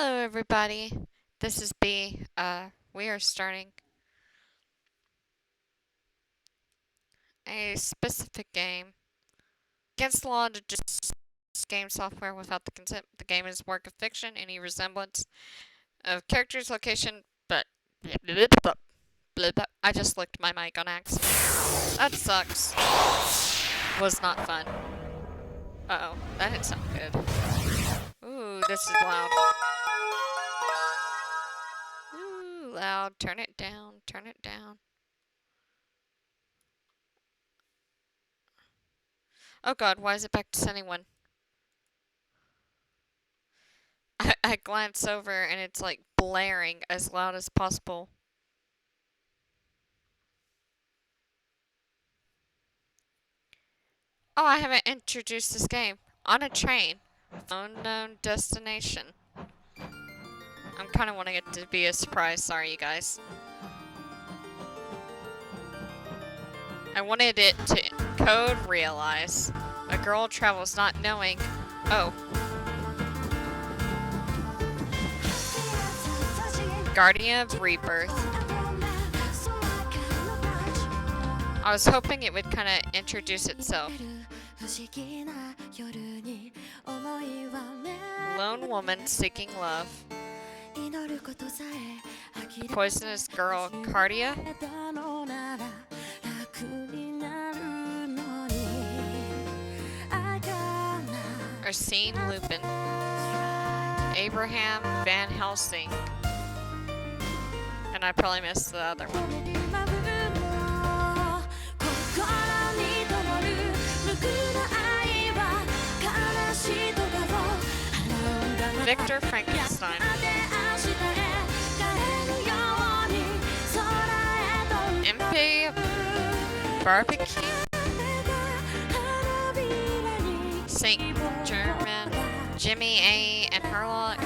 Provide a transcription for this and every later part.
Hello, everybody. This is B. We are starting a specific game. Against the law to just game software without the consent. The game is a work of fiction. Any resemblance of characters, location, but I just licked my mic on accident. That sucks. Was not fun. Uh-oh, that didn't sound good. Ooh, this is loud. Ooh, loud. Turn it down. Turn it down. Oh god, why is it back to sending one? I glance over and it's like blaring as loud as possible. Oh, I haven't introduced this game. On a train. Unknown destination. I'm kind of wanting it to be a surprise. Sorry, you guys. I wanted it to code realize. A girl travels not knowing. Oh. Guardian of Rebirth. I was hoping it would kind of introduce itself. Lone woman seeking love. Poisonous girl, Cardia. Arsene Lupin. Abraham Van Helsing. And I probably missed the other one. Victor Frankenstein. MP Barbecue. Saint German. Jimmy A. and Herlock.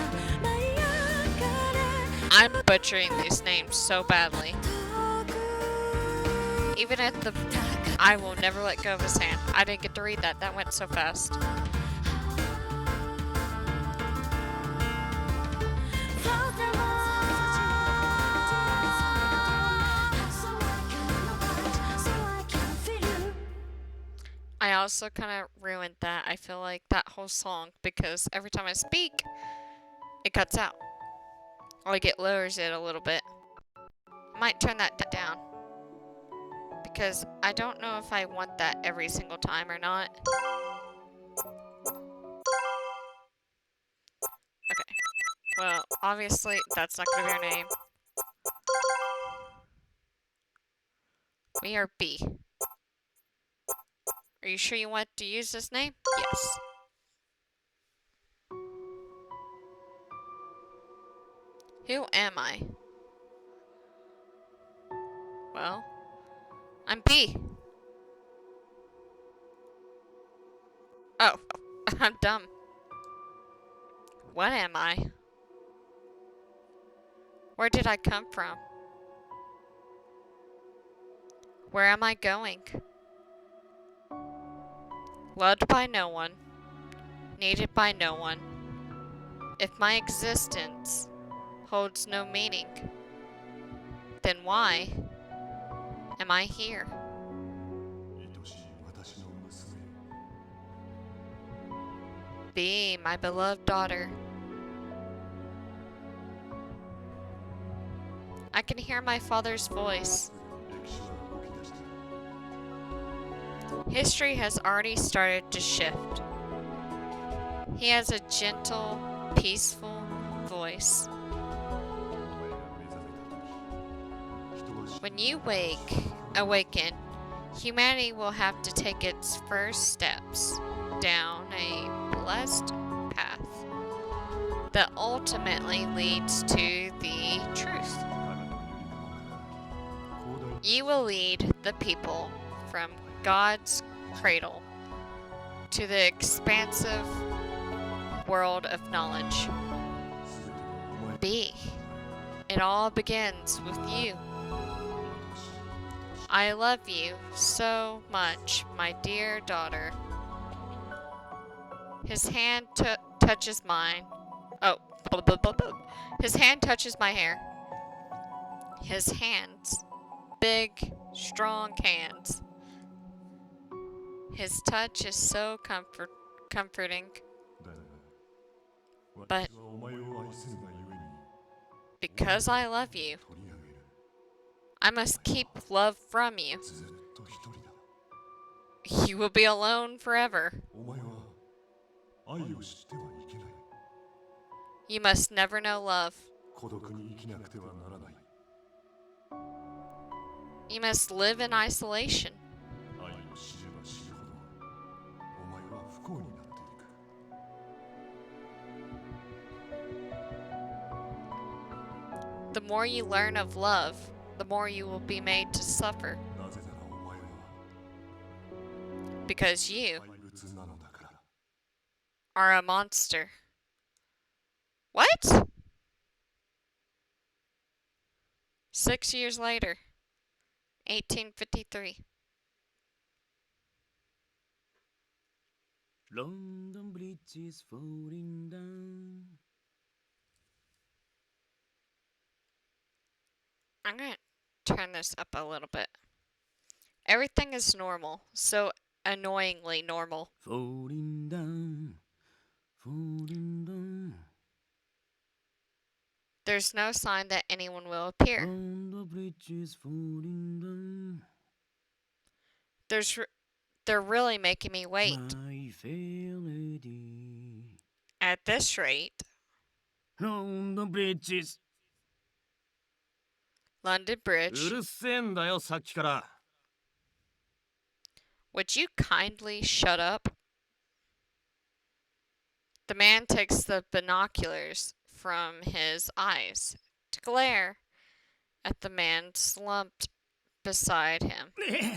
I'm butchering these names so badly. Even at the... I will never let go of his hand. I didn't get to read that. That went so fast. I also kind of ruined that. I feel like that whole song because every time I speak, it cuts out. Like it lowers it a little bit. Might turn that down. Because I don't know if I want that every single time or not. Okay. Well, obviously, that's not going to be our name. We are B. Are you sure you want to use this name? Yes. Who am I? Well, I'm B. Oh, I'm dumb. What am I? Where did I come from? Where am I going? Loved by no one. Needed by no one. If my existence holds no meaning, then why am I here? Be my beloved daughter. I can hear my father's voice. History has already started to shift. He has a gentle, peaceful voice. When you awaken, humanity will have to take its first steps down a blessed path that ultimately leads to the truth. You will lead the people from God's cradle to the expansive world of knowledge. B. It all begins with you. I love you so much, my dear daughter. His hand touches mine. Oh, His hand touches my hair. His hands. Big, strong hands. His touch is so comforting. But because I love you, I must keep love from you. You will be alone forever. You must never know love. You must live in isolation. The more you learn of love, the more you will be made to suffer. Because you are a monster. What? 6 years later, 1853. London Bridge is falling down. I'm gonna turn this up a little bit. Everything is normal, so annoyingly normal. Falling down. Falling down. There's no sign that anyone will appear. London Bridge is falling down. They're really making me wait. My fair lady. At this rate, London Bridge is. London Bridge, うるせえんだよ、さっきから。 would you kindly shut up? The man takes the binoculars from his eyes to glare at the man slumped beside him.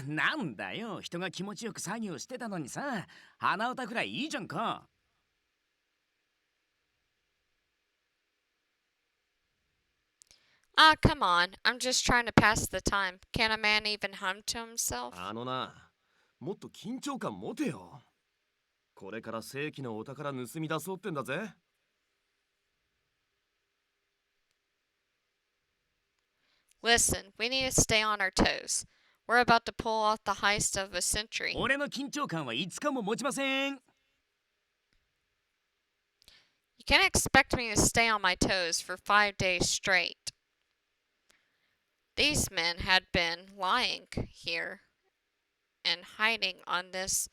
なんだよ、人が気持ちよく作業してたのにさ、鼻歌くらいいいじゃんか。Ah, come on. I'm just trying to pass the time. Can a man even hum to himself? あのな、もっと緊張感持てよ。これから正規のお宝盗み出そうってんだぜ。Listen, we need to stay on our toes. We're about to pull off the heist of a century. 俺の緊張感はいつかも持ちません。You can't expect me to stay on my toes for 5 days straight. These men had been lying here and hiding on this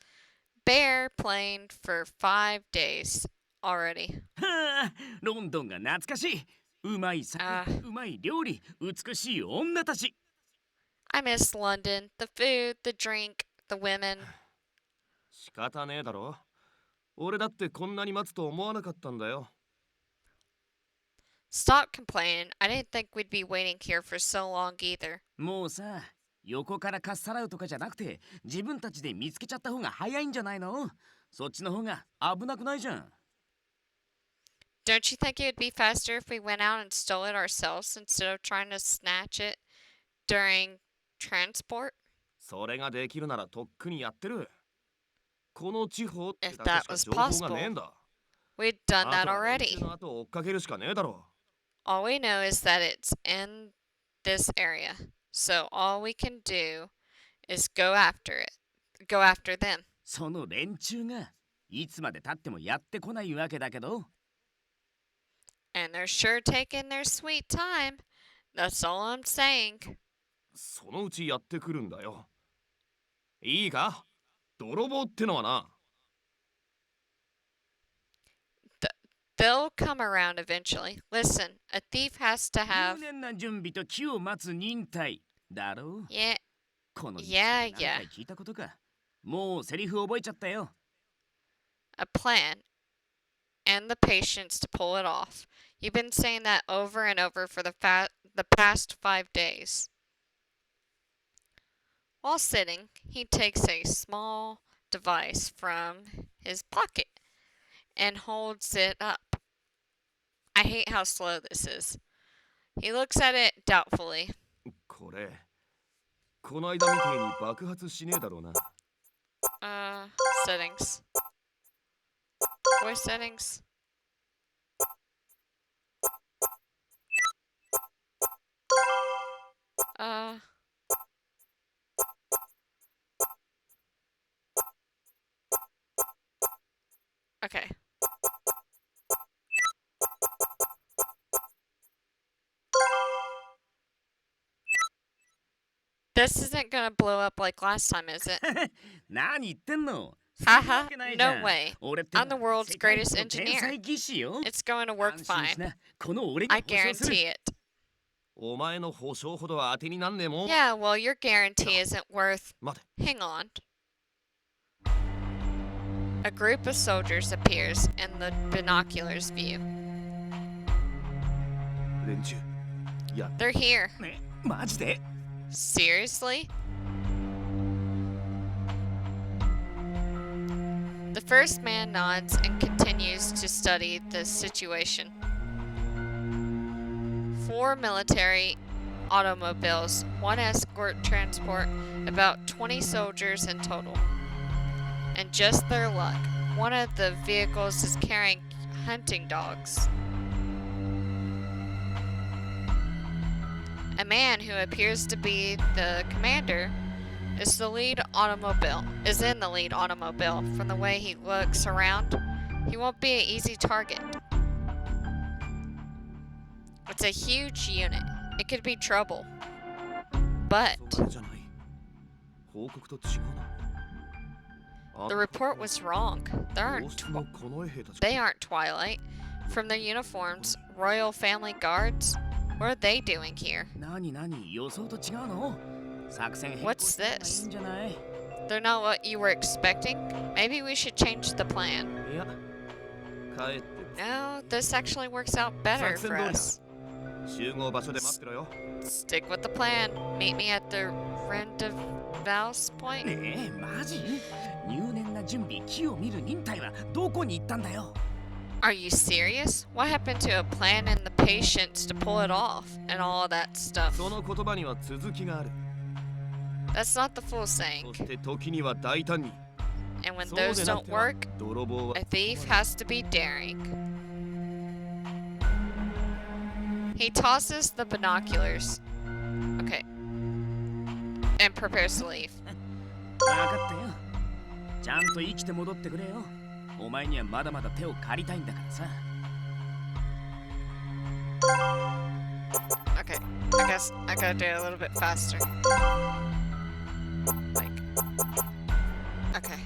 bare plain for 5 days already. はあ、ロンドンが懐かしい。うまい酒、うまい料理、美しい女たち。I miss London, the food, the drink, the women. 仕方ねえだろ。俺だってこんなに待つと思わなかったんだよ。Stop complaining. I didn't think we'd be waiting here for so long either. もうさ、横からかっさらうとかじゃなくて、自分たちで見つけちゃった方が早いんじゃないの？そっちの方が危なくないじゃん。Don't you think it would be faster if we went out and stole it ourselves instead of trying to snatch it during transport? それができるならとっくにやってる。この地方って If だ that けしか was 情報がねえ possible, んだ。 we'd done あ that とは連 already. 中の後を追っかけるしかねえだろ。 All we know is that it's in this area. So all we can do is go after it. Go after them. その連中がいつまで経ってもやってこないわけだけど。 And they're sure taking their sweet time. That's all I'm saying. そのうちやってくるんだよ。いいか？泥棒ってのはな。 They'll come around eventually. Listen, a thief has to have... 入念な準備と気を待つ忍耐だろう。 Yeah, この yeah, 何回聞いたことか。もうセリフ覚えちゃったよ。 a plan. And the patience to pull it off. You've been saying that over and over for the past 5 days. While sitting, he takes a small device from his pocket and holds it up. I hate how slow this is. He looks at it doubtfully. これ、この間みてえに爆発しねえだろうな。Settings. Voice settings. Okay. This isn't gonna blow up like last time, is it? 何言ってんの？そんなわ Haha, けないじ no ゃん。 way. 俺っての I'm the は world's 世界 greatest 一の天 engineer. 才技師よ。 It's going to work 安心し fine. な。この俺が I 保証する。 guarantee it. お前の保証ほどは当てになんねえもん。 Yeah, well, your guarantee isn't worth. 待て。 Hang on. A group of soldiers appears in the binoculars view. 連中。いや、 They're here. ね、マジで？ Seriously? The first man nods and continues to study the situation. 4 military automobiles, 1 escort transport, about 20 soldiers in total. And just their luck, one of the vehicles is carrying hunting dogs. A man who appears to be the commander is in the lead automobile. From the way he looks around, he won't be an easy target. It's a huge unit. It could be trouble. But それじゃない。報告と違うな。 the report was wrong. どうしても近衛兵たち。 They aren't Twilight. From their uniforms, Royal Family Guards. What are they doing here? 何予想と違うの？作戦変更 What's した方がいい this? んじゃない？ They're not what you were expecting? Maybe we should change the plan. いや、帰って。 No, this actually works out better for us. 集合場所で待ってろよ。 Stick with the plan. Meet me at the Rendezvous point. ねえ、マジ？入念な準備、木を見る忍耐はどこに行ったんだよ？ Are you serious? What happened to a plan and the patience to pull it off and all that stuff? その言葉には続きがある。 That's not the full saying. そして時には大胆に。 And when そうで those な don't くては work, 泥棒は a thief has to be daring. He tosses the binoculars. Okay. And prepares to leave. 分かったよ。ちゃんと生きて戻ってくれよ。お前にはまだまだ手を借りたいんだからさ。 Okay. I guess I gotta do it a little bit faster. Like. Okay.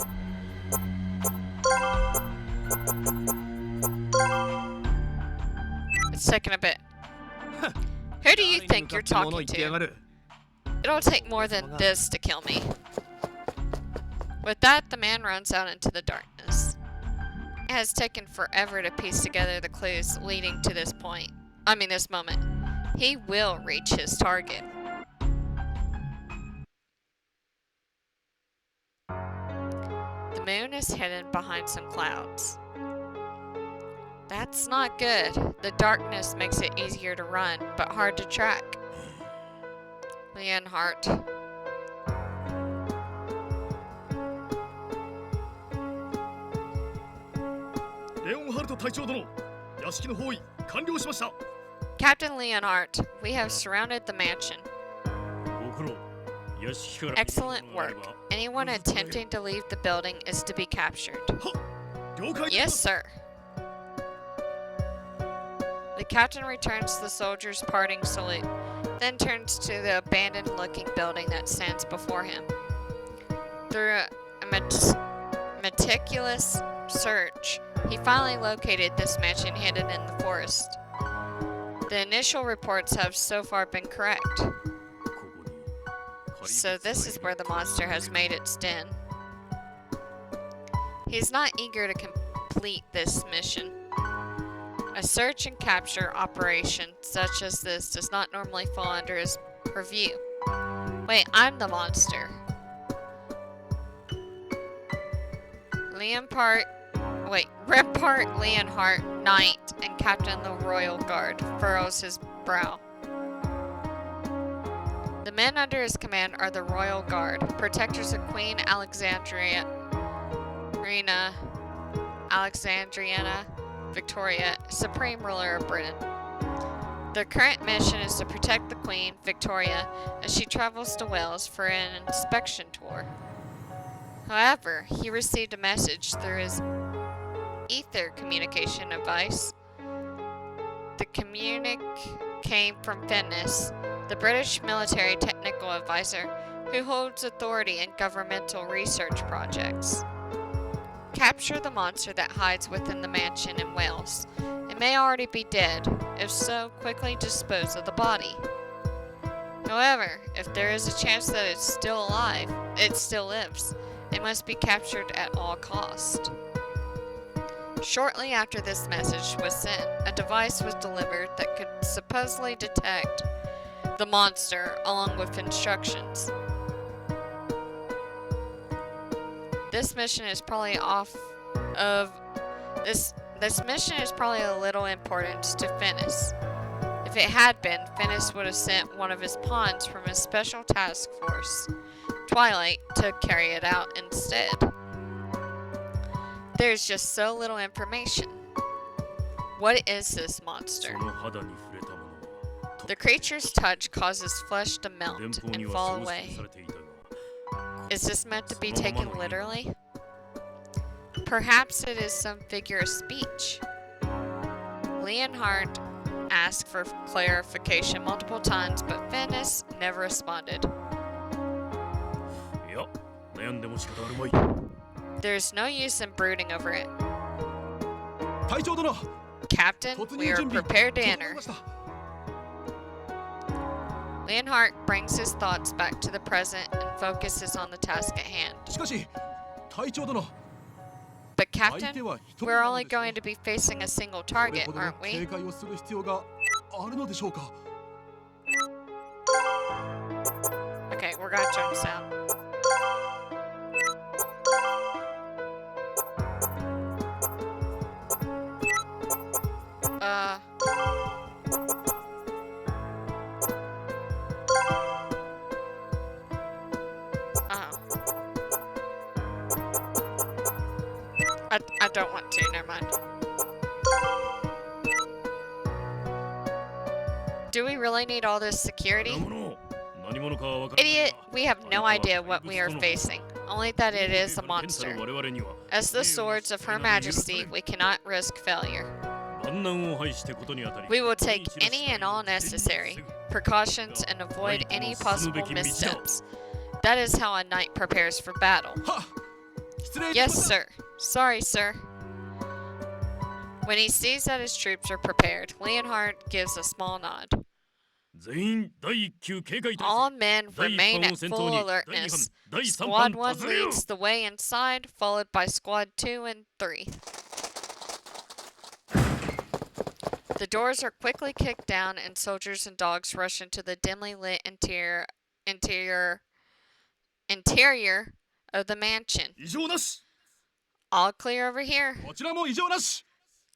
It's taking a bit. Who do you think you're talking to? It'll take more than this to kill me. With that, the man runs out into the darkness. It has taken forever to piece together the clues leading to this point. I mean, this moment. He will reach his target. The moon is hidden behind some clouds. That's not good. The darkness makes it easier to run, but hard to track. Leonhardt. レオンハルト隊長殿、屋敷の包囲完了しました。 Captain Leonhardt, we have surrounded the mansion. ご苦労。屋敷から Excellent work. Anyone attempting to leave the building is to be captured. 了解。 Yes, sir. The captain returns the soldiers' parting salute, then turns to the abandoned-looking building that stands before him. Through a meticulous search, he finally located this mansion hidden in the forest. The initial reports have so far been correct. So this is where the monster has made its den. He's not eager to complete this mission. A search and capture operation such as this does not normally fall under his purview. Wait, I'm the monster. Rempart Leonhardt, Knight, and Captain of the Royal Guard, furrows his brow. The men under his command are the Royal Guard, protectors of Queen Alexandriana Victoria, supreme ruler of Britain. Their current mission is to protect the Queen, Victoria, as she travels to Wales for an inspection tour. However, he received a message through his ether communication device. The communique came from Finnis, the British military technical advisor who holds authority in governmental research projects. Capture the monster that hides within the mansion in Wales. It may already be dead. If so, quickly dispose of the body. However, if there is a chance that it's still alive, it still lives. It must be captured at all cost. Shortly after this message was sent, a device was delivered that could supposedly detect the monster along with instructions. This mission is probably this mission is probably a little importance to Finnis. If it had been, Finnis would have sent one of his pawns from his special task force, Twilight, to carry it out instead. There's just so little information. What is this monster? その肌に触れたものは The creature's touch causes flesh to 電 melt 報に and は fall そう away. 記されていたが Is this meant to be そのまま taken の意味 literally? Perhaps it is some figure of speech. Leonhardt asked for clarification multiple times, but Finnis never responded. いや悩んでも仕方あるまい There's no use in brooding over it. 隊長殿 Captain, 突 we 入 are 準備 prepared to 整い enter. ました Leonhardt brings his thoughts back to the present and focuses on the task at hand. しかし隊長殿 But 相 Captain, 手は一人 we're なの only ですよ going to be facing a single これ target, ほどの aren't 警 we? 戒をする必要があるのでしょうか Okay, we're gonna turn this down. Oh. I don't want to, never mind. Do we really need all this security? なもの何者かは分からない Idiot, が we have no idea what we are facing, only that it is a monster. 我々には As the swords of Her Majesty, we cannot risk failure. 万難を排してことにあたり We will take any and all necessary precautions and avoid any possible missteps. That is how a knight prepares for battle. はっ失礼いたし Yes, ました sir. Sorry, sir. When he sees that his troops are prepared, Leonhardt gives a small nod. 全員第一級警戒態 All 勢 men 第一 remain 班を at 先 full 頭に第二 alertness. 班第三 Squad 班 1 突入 leads the way inside, followed by Squad 2 and 3. The doors are quickly kicked down and soldiers and dogs rush into the dimly lit interior of the mansion. 異常なし All clear over here. こちらも異常なし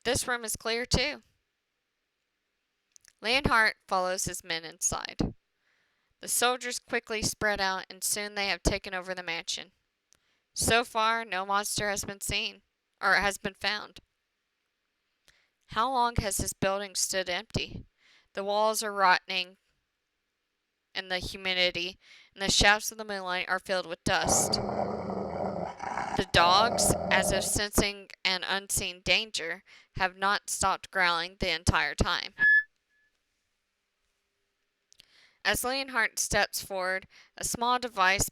This room is clear too. Leonhardt follows his men inside. The soldiers quickly spread out and soon they have taken over the mansion. So far, no monster has been seen, or has been found. How long has this building stood empty? The walls are rotting in the humidity, and the shafts of the moonlight are filled with dust. The dogs, as if sensing an unseen danger, have not stopped growling the entire time. As Leonhardt steps forward, a small device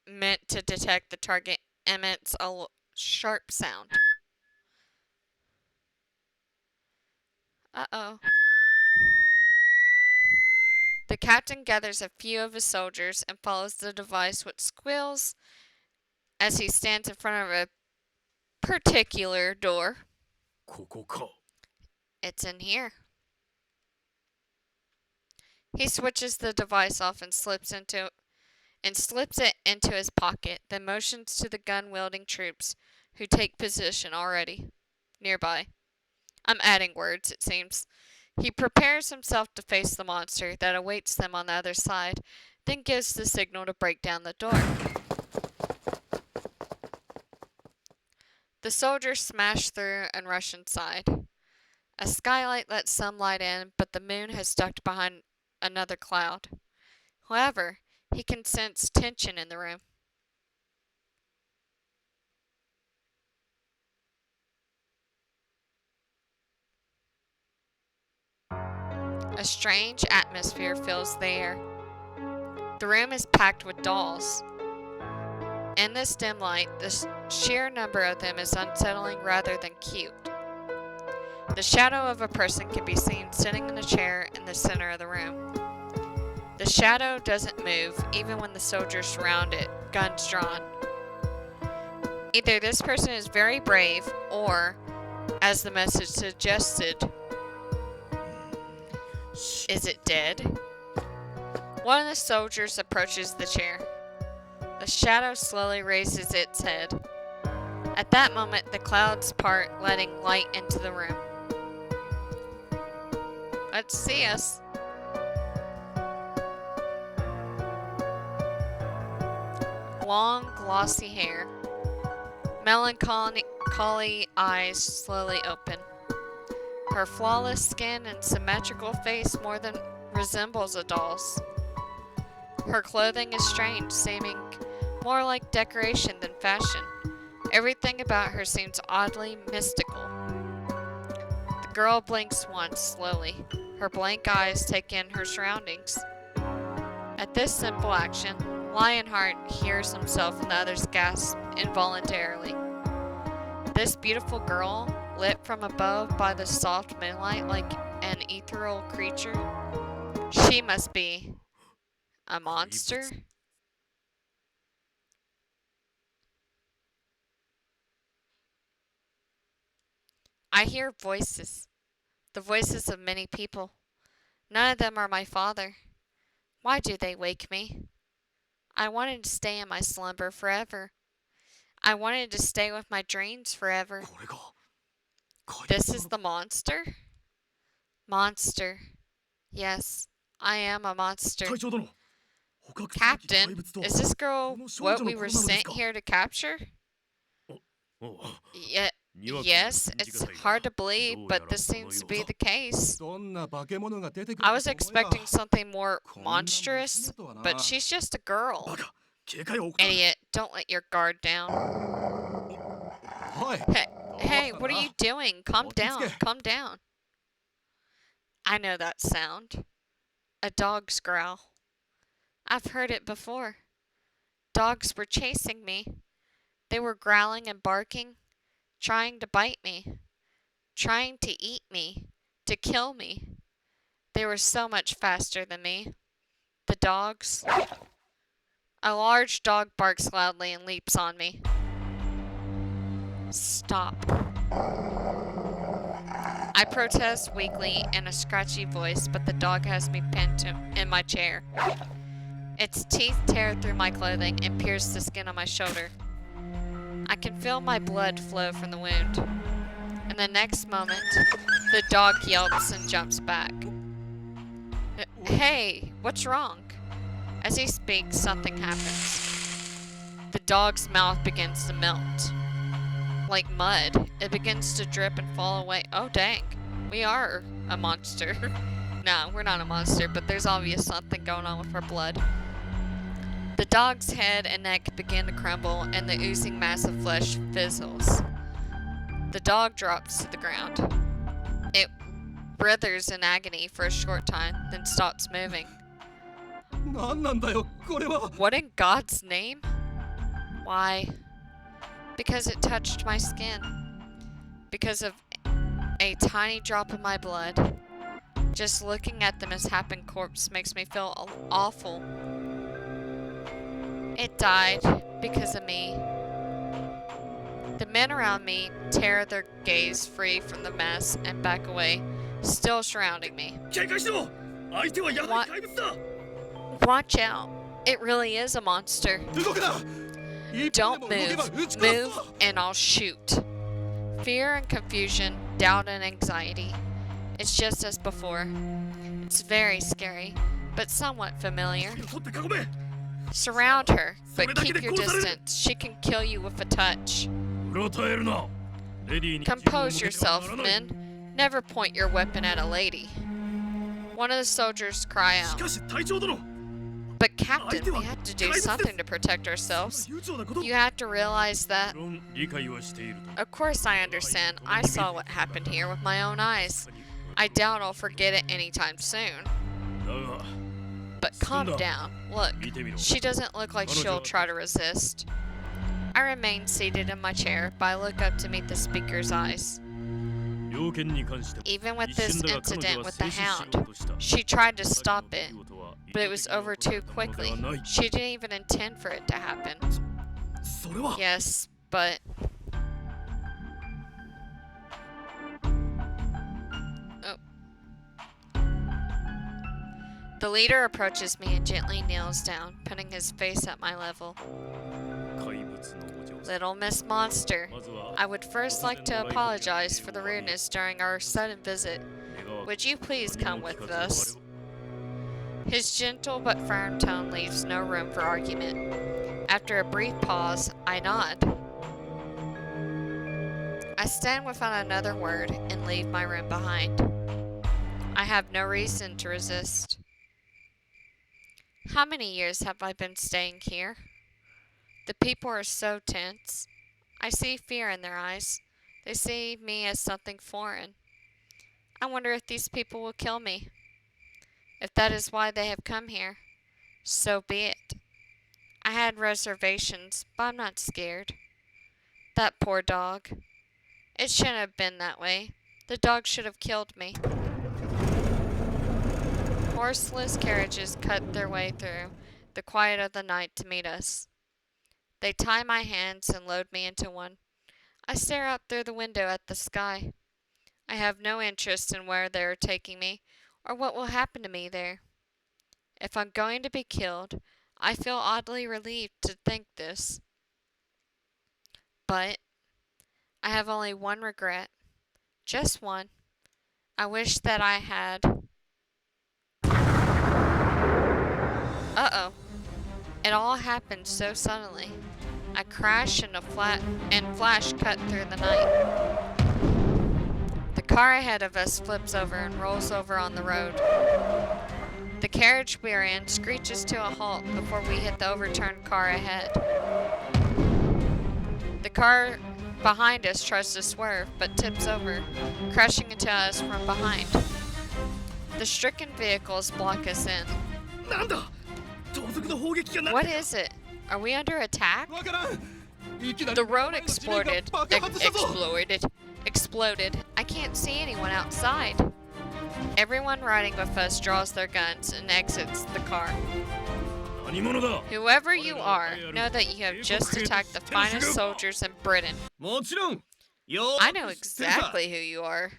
meant to detect the target emits a sharp sound. Uh-oh. The captain gathers a few of his soldiers and follows the device, which squeals as he stands in front of a particular door. ここか It's in here. He switches the device off and slips it into his pocket, then motions to the gun-wielding troops who take position already nearby. I'm adding words, it seems. He prepares himself to face the monster that awaits them on the other side, then gives the signal to break down the door. The soldiers smash through and rush inside. A skylight lets some light in, but the moon has ducked behind another cloud. However, he can sense tension in the room. A strange atmosphere fills the air. The room is packed with dolls. In this dim light, the sheer number of them is unsettling rather than cute. The shadow of a person can be seen sitting in a chair in the center of the room. The shadow doesn't move even when the soldiers surround it, guns drawn. Either this person is very brave or, as the message suggested, is it dead? One of the soldiers approaches the chair. The shadow slowly raises its head. At that moment, the clouds part, letting light into the room. Let's see us. Long, glossy hair. Melancholy eyes slowly open. Her flawless skin and symmetrical face more than resembles a doll's. Her clothing is strange, seeming more like decoration than fashion. Everything about her seems oddly mystical. The girl blinks once, slowly. Her blank eyes take in her surroundings. At this simple action, Lionheart hears himself and the others gasp involuntarily. This beautiful girl, lit from above by the soft moonlight like an ethereal creature, she must be a monster? I hear voices, the voices of many people. None of them are my father. Why do they wake me? I wanted to stay in my slumber forever. I wanted to stay with my dreams forever. これが怪物 This な is の the monster? Monster. Yes, I am a monster. 隊長殿、捕獲すべき怪 Captain, 物とは is this girl この少 what 女 we の were ことなのです sent か？ here to capture? おう Yes, it's hard to believe, but this seems to be the case. どんな化け物が出てくる I か was と思えば expecting something more こんな monstrous, 娘とはな but she's just a girl. バカ、警戒を怠る Idiot, don't let your guard down. おい Hey, what are you doing? Calm down, Otsuke. calm down. I know that sound. A dog's growl. I've heard it before. Dogs were chasing me. They were growling and barking, trying to bite me, trying to eat me, to kill me. They were so much faster than me. The dogs. A large dog barks loudly and leaps on me. Stop. I protest weakly in a scratchy voice, but the dog has me pinned in my chair. Its teeth tear through my clothing and pierce the skin on my shoulder. I can feel my blood flow from the wound. In the next moment, the dog yelps and jumps back. Hey, what's wrong? As he speaks, something happens. The dog's mouth begins to melt. Like mud, it begins to drip and fall away. Oh dang, we are a monster. No, we're not a monster, but there's obvious something going on with our blood. The dog's head and neck begin to crumble, and the oozing mass of flesh fizzles. The dog drops to the ground. It writhers in agony for a short time, then stops moving. 何なんだよこれは What in God's name? Why? Because it touched my skin. Because of a tiny drop of my blood. Just looking at the misshapen corpse makes me feel awful. It died because of me. The men around me tear their gaze free from the mess and back away, still surrounding me. 警戒しろ。相手はやはり怪物だ。 Watch out. It really is a monster. 動くな Don't move. Move and I'll shoot. Fear and confusion, doubt and anxiety. It's just as before. It's very scary, but somewhat familiar. 取って囲め。 Surround her, but keep your distance. She can kill you with a touch. うろたえるな。レディーに Compose yourself, men. Never point your weapon at a lady. One of the soldiers cry し out. かし隊長殿。 But Captain, we have to do something to protect ourselves. 悠長なこと。 You have to realize that. 理解はしている。 Of course I understand. I saw what happened here with my own eyes. I doubt I'll forget it anytime soon. だが But calm Sunda. down. Look, 見てみろ she doesn't look like she'll try to resist. I remain seated in my chair, but I look up to meet the speaker's eyes. 猟犬に関しても Even with 一 this 瞬だが彼女 incident は with 静 the 止しよ hound, うとした she tried to さっき stop の it, 出来事は意 but 図 it was 的に over 起こ too ったもので quickly. はない She didn't even intend for it to happen. それは Yes, but... Oh. The leader approaches me and gently kneels down, putting his face at my level. 怪物のお嬢さん Little Miss Monster, まずは I would first like to apologize for the rudeness during our sudden visit. 願わく Would you please 何 come も聞 with かず us? His gentle but firm tone leaves no room for argument. After a brief pause, I nod. I stand without another word and leave my room behind. I have no reason to resist. How many years have I been staying here? The people are so tense. I see fear in their eyes. They see me as something foreign. I wonder if these people will kill me. If that is why they have come here, so be it. I had reservations, but I'm not scared. That poor dog. It shouldn't have been that way. The dog should have killed me. Horseless carriages cut their way through the quiet of the night to meet us. They tie my hands and load me into one. I stare out through the window at the sky. I have no interest in where they are taking me or what will happen to me there. If I'm going to be killed, I feel oddly relieved to think this. But I have only one regret. Just one. I wish that I had... Uh-oh. It all happened so suddenly. I crash and flash cut through the night. The car ahead of us flips over and rolls over on the road. The carriage we're in screeches to a halt before we hit the overturned car ahead. The car behind us tries to swerve, but tips over, crashing into us from behind. The stricken vehicles block us in. なんだ盗賊の砲撃がな What is it? Are we under attack? わからんいきなり The road 前の地面が exploded. 爆発したぞ Exploded. I can't see anyone outside. Everyone riding with us draws their guns and exits the car. 何者だ Whoever you are, know that you have just attacked the finest soldiers in Britain. もちろんよー I know く知ってるさ exactly who you are.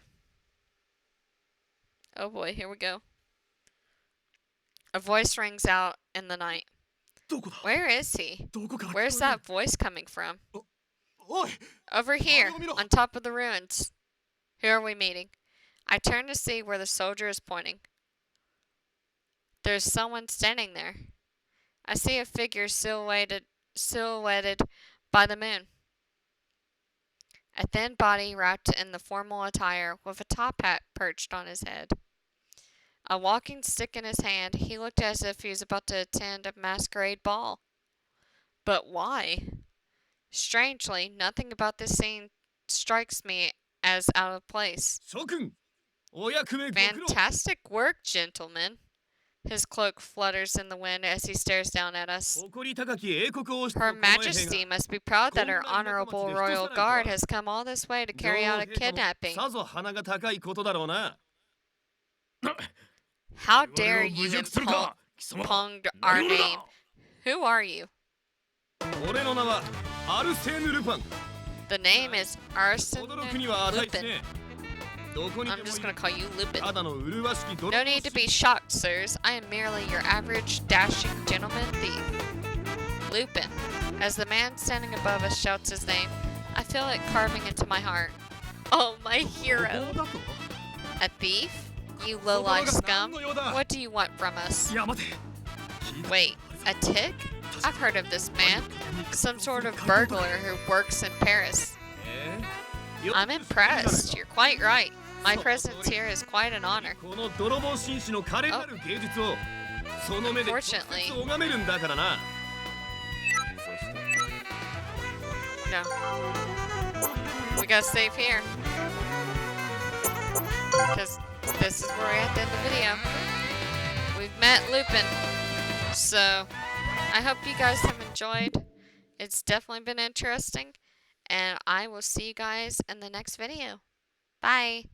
Oh boy, here we go. A voice rings out in the night. どこだ Where is he? どこから Where's that voice coming from? おい Over here, on top of the ruins. Who are we meeting? I turn to see where the soldier is pointing. There's someone standing there. I see a figure silhouetted by the moon. A thin body wrapped in the formal attire with a top hat perched on his head. A walking stick in his hand, he looked as if he was about to attend a masquerade ball. But why? Strangely, nothing about this scene strikes me as out of place. 諸君お役目ご苦労 Fantastic work, gentlemen. His cloak flutters in the wind as he stares down at us. 誇り高き英国王室 Her の近衛兵 Majesty が must be proud that her honorable royal guard has come all this way to 女 carry 王 out a 陛下も kidnapping. さぞ鼻が高いことだろうな How 我 dare 々を you 侮辱するか貴様 impugn our 何者 name? だ Who are you? 俺の名はアルセーヌ・ルパン The name is Arsene 驚くには値です Lupin. ねどこにで I'm も just い gonna る call you Lupin. ただの麗しき泥 No 棒 need to be 師 shocked, sirs. I am merely your average, dashing gentleman thief. Lupin. As the man standing above us shouts his name, I feel it carving into my heart. Oh, my hero. ここだと A thief? You low-life 心が何 scum? の用だ What do you want from us? いや待て Wait, a tick? I've heard of this man. Some sort of burglar who works in Paris. よ I'm impressed. You're quite right. My presence here is quite an honor. この泥棒紳士の華麗なる芸術をその目で直接 Unfortunately. 拝めるんだからな No. We gotta save here. Because this is where we have to end the video. We've met Lupin. So, I hope you guys have enjoyed. It's definitely been interesting. And I will see you guys in the next video. Bye.